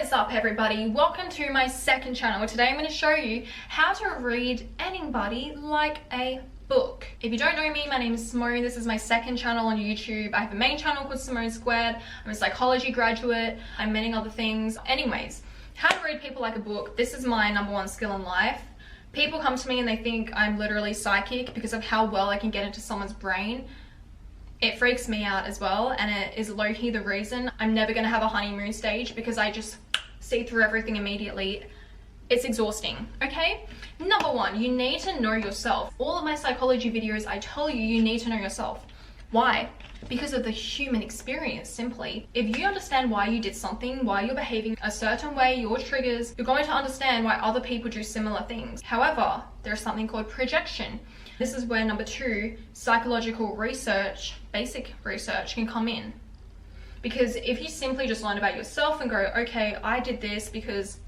is up, everybody? Welcome to my second channel. Today I'm going to show you how to read anybody like a book. If you don't know me, my name is Simone. This is my second channel on YouTube. I have a main channel called Simone Squared. I'm a psychology graduate. I'm many other things. Anyways, how to read people like a book. This is my #1 skill in life. People come to me and they think I'm literally psychic because of how well I can get into someone's brain. It freaks me out as well, and it is low-key the reason I'm never going to have a honeymoon stage, because I just see through everything immediately. It's exhausting, okay? #1, you need to know yourself. All of my psychology videos, I tell you, you need to know yourself. Why? Because of the human experience, simply. If you understand why you did something, why you're behaving a certain way, your triggers, you're going to understand why other people do similar things. However, there's something called projection. This is where #2, psychological research, basic research, can come in. Because if you simply just learn about yourself and go, okay, I did this because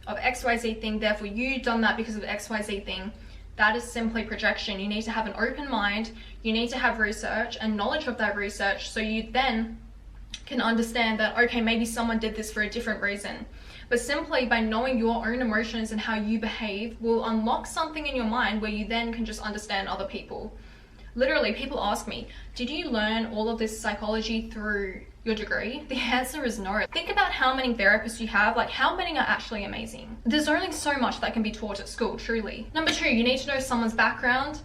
of XYZ thing, therefore you've done that because of XYZ thing, that is simply projection. You need to have an open mind, you need to have research and knowledge of that research, so you then can understand that, okay, maybe someone did this for a different reason. But simply by knowing your own emotions and how you behave will unlock something in your mind where you then can just understand other people. Literally, people ask me, did you learn all of this psychology through your degree? The answer is no. Think about how many therapists you have, like how many are actually amazing. There's only so much that can be taught at school, truly. #2, you need to know someone's background,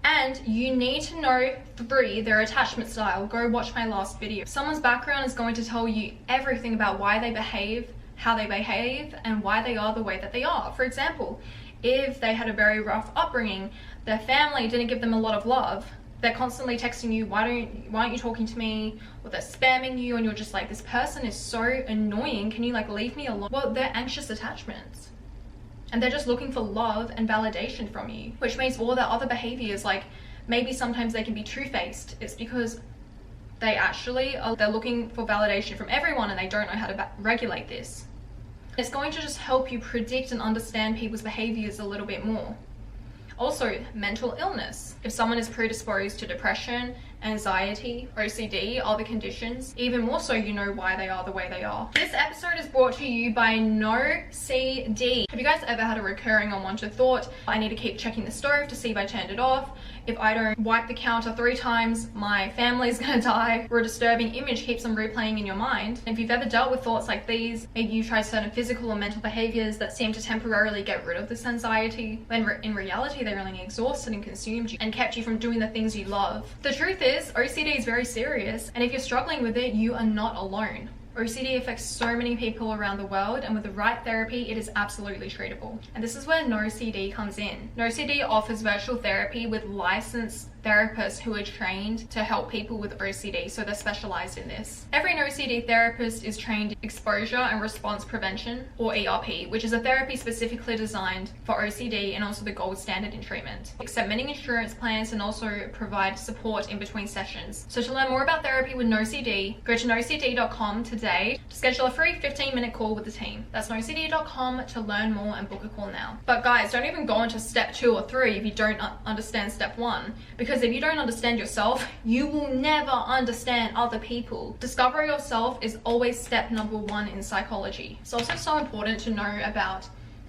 and you need to know 3, their attachment style. Go watch my last video. Someone's background is going to tell you everything about why they behave, how they behave, and why they are the way that they are. For example, if they had a very rough upbringing, their family didn't give them a lot of love, they're constantly texting you, why aren't you talking to me, or they're spamming you, and you're just like, this person is so annoying, can you like leave me alone? Well, they're anxious attachments, and they're just looking for love and validation from you, which means all their other behaviors, like maybe sometimes they can be two-faced. It's because they're looking for validation from everyone and they don't know how to regulate this. It's going to just help you predict and understand people's behaviors a little bit more. Also, mental illness. If someone is predisposed to depression, anxiety, OCD, other conditions, even more so, you know why they are the way they are. This episode is brought to you by NoCD. Have you guys ever had a recurring unwanted thought? I need to keep checking the stove to see if I turned it off. If I don't wipe the counter 3 times, my family's gonna die. Or a disturbing image keeps on replaying in your mind. If you've ever dealt with thoughts like these, maybe you try certain physical or mental behaviors that seem to temporarily get rid of this anxiety, when in reality they really exhausted and consumed you and kept you from doing the things you love. The truth is, OCD is very serious, and if you're struggling with it, you are not alone. OCD affects so many people around the world, and with the right therapy, it is absolutely treatable. And this is where NoCD comes in. NoCD offers virtual therapy with licensed therapists who are trained to help people with OCD, so they're specialized in this. Every NoCD therapist is trained in exposure and response prevention, or ERP, which is a therapy specifically designed for OCD and also the gold standard in treatment. Accept many insurance plans and also provide support in between sessions. So to learn more about therapy with NoCD, go to nocd.com today to schedule a free 15-minute call with the team. That's nocd.com to learn more and book a call now. But guys, don't even go into step 2 or 3 if you don't understand step 1, because if you don't understand yourself, you will never understand other people. Discover yourself is always step #1 in psychology. It's also so important to know about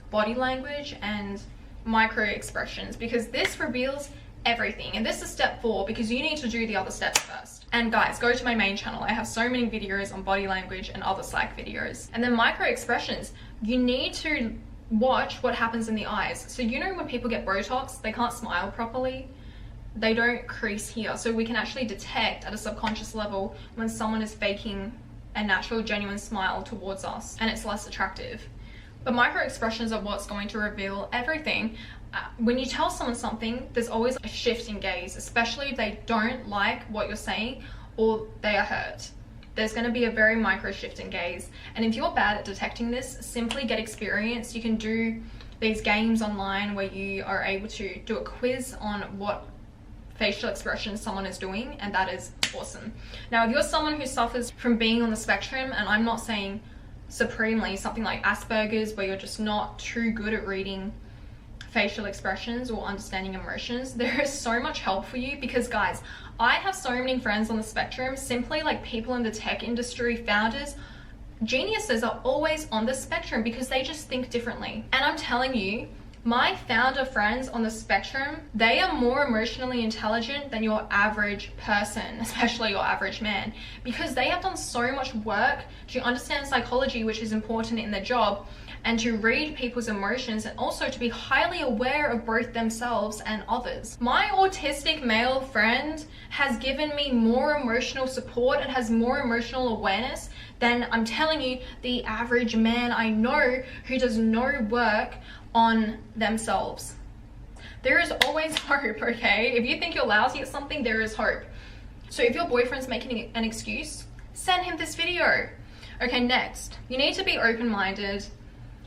body language and micro expressions, because this reveals everything. And this is step 4, because you need to do the other steps first. And guys, go to my main channel. I have so many videos on body language and other psych videos. And then micro expressions, you need to watch what happens in the eyes. So you know when people get Botox, they can't smile properly. They don't crease here, so we can actually detect at a subconscious level when someone is faking a natural, genuine smile towards us, and it's less attractive. But micro expressions are what's going to reveal everything. When you tell someone something, there's always a shift in gaze, especially if they don't like what you're saying or they are hurt. There's going to be a very micro shift in gaze, and if you're bad at detecting this, simply get experience. You can do these games online where you are able to do a quiz on what facial expression someone is doing, and that is awesome. Now, if you're someone who suffers from being on the spectrum, and I'm not saying supremely, something like Asperger's, where you're just not too good at reading facial expressions or understanding emotions, there is so much help for you, because guys, I have so many friends on the spectrum, simply like people in the tech industry, founders Geniuses are always on the spectrum because they just think differently. And I'm telling you, my founder friends on the spectrum, they are more emotionally intelligent than your average person, especially your average man, because they have done so much work to understand psychology, which is important in their job, and to read people's emotions, and also to be highly aware of both themselves and others. My autistic male friend has given me more emotional support and has more emotional awareness than, I'm telling you, the average man I know who does no work on themselves. There is always hope, okay? If you think you're lousy at something, there is hope. So if your boyfriend's making an excuse, send him this video. Okay, next, you need to be open-minded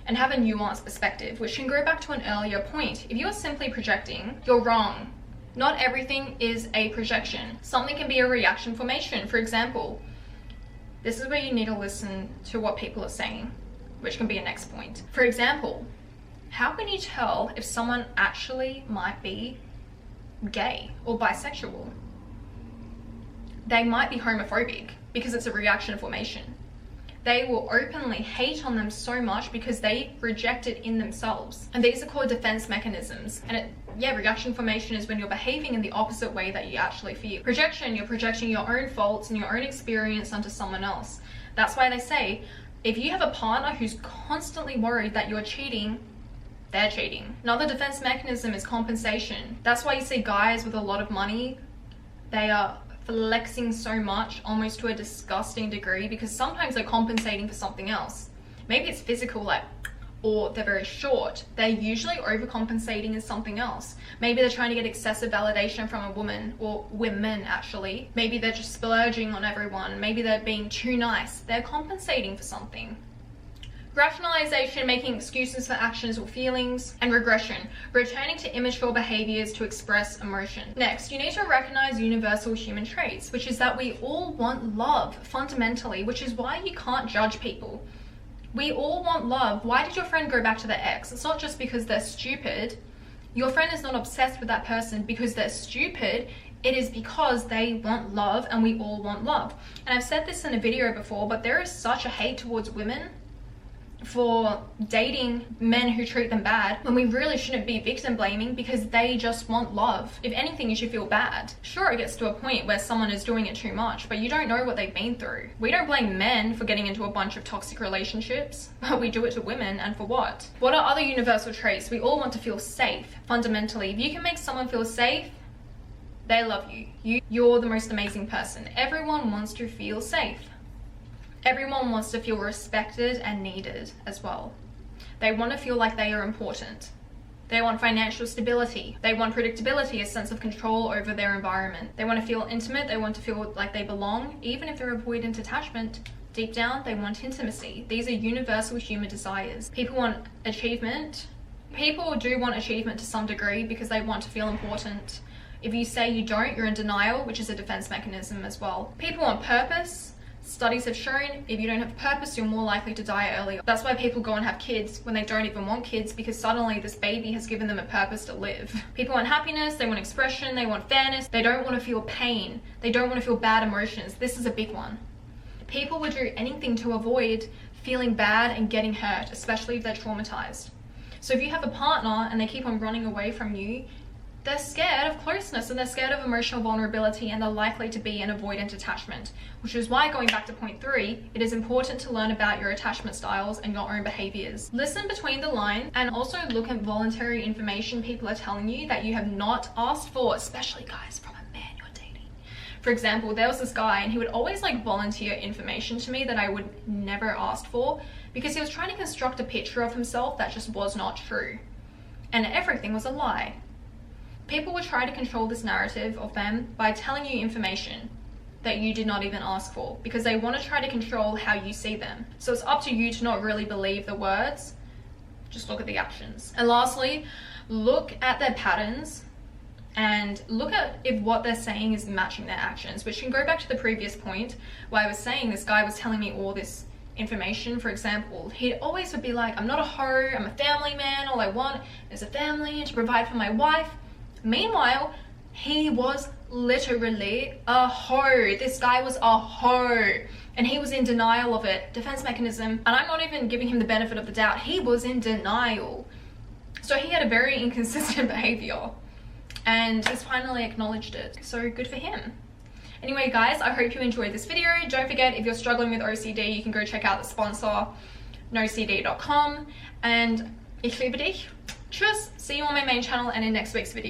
and have a nuanced perspective, which can go back to an earlier point. If you're simply projecting, you're wrong. Not everything is a projection. Something can be a reaction formation. For example, this is where you need to listen to what people are saying, which can be a next point. For example, how can you tell if someone actually might be gay or bisexual? They might be homophobic because it's a reaction formation. They will openly hate on them so much because they reject it in themselves. And these are called defense mechanisms. And reaction formation is when you're behaving in the opposite way that you actually feel. Projection, you're projecting your own faults and your own experience onto someone else. That's why they say, if you have a partner who's constantly worried that you're cheating, they're cheating. Another defense mechanism is compensation. That's why you see guys with a lot of money, they are flexing so much, almost to a disgusting degree, because sometimes they're compensating for something else. Maybe it's physical, or they're very short. They're usually overcompensating in something else. Maybe they're trying to get excessive validation from a woman, or women actually. Maybe they're just splurging on everyone. Maybe they're being too nice. They're compensating for something. Rationalization, making excuses for actions or feelings, and regression, returning to immature behaviors to express emotion. Next, you need to recognize universal human traits, which is that we all want love fundamentally, which is why you can't judge people. We all want love. Why did your friend go back to their ex? It's not just because they're stupid. Your friend is not obsessed with that person because they're stupid. It is because they want love, and we all want love. And I've said this in a video before, but there is such a hate towards women for dating men who treat them bad, when we really shouldn't be victim blaming, because they just want love. If anything, you should feel bad. Sure, it gets to a point where someone is doing it too much, but you don't know what they've been through. We don't blame men for getting into a bunch of toxic relationships, but we do it to women, and for what? What are other universal traits? We all want to feel safe. Fundamentally, if you can make someone feel safe, they love you. You're the most amazing person. Everyone wants to feel safe. Everyone wants to feel respected and needed as well. They want to feel like they are important. They want financial stability. They want predictability, a sense of control over their environment. They want to feel intimate. They want to feel like they belong. Even if they're avoidant attachment, deep down, they want intimacy. These are universal human desires. People want achievement. People do want achievement to some degree because they want to feel important. If you say you don't, you're in denial, which is a defense mechanism as well. People want purpose. Studies have shown if you don't have purpose, you're more likely to die early. That's why people go and have kids when they don't even want kids, because suddenly this baby has given them a purpose to live. People want happiness, they want expression, they want fairness, they don't want to feel pain, they don't want to feel bad emotions. This is a big one. People would do anything to avoid feeling bad and getting hurt, especially if they're traumatized. So if you have a partner and they keep on running away from you, they're scared of closeness and they're scared of emotional vulnerability, and they're likely to be an avoidant attachment, which is why, going back to point 3, it is important to learn about your attachment styles and your own behaviors. Listen between the lines and also look at voluntary information people are telling you that you have not asked for, especially guys from a man you're dating. For example, there was this guy and he would always volunteer information to me that I would never ask for, because he was trying to construct a picture of himself that just was not true. And everything was a lie. People would try to control this narrative of them by telling you information that you did not even ask for, because they want to try to control how you see them. So it's up to you to not really believe the words, just look at the actions. And lastly, look at their patterns and look at if what they're saying is matching their actions, which can go back to the previous point where I was saying this guy was telling me all this information. For example, he always would be like, I'm not a hoe, I'm a family man, all I want is a family to provide for my wife. Meanwhile, he was literally a hoe. This guy was a hoe. and he was in denial of it. Defense mechanism. And I'm not even giving him the benefit of the doubt. He was in denial. So he had a very inconsistent behavior, and he's finally acknowledged it. So good for him. Anyway guys, I hope you enjoyed this video. Don't forget, if you're struggling with OCD, you can go check out the sponsor, nocd.com. And ich liebe dich. Tschüss. See you on my main channel and in next week's video.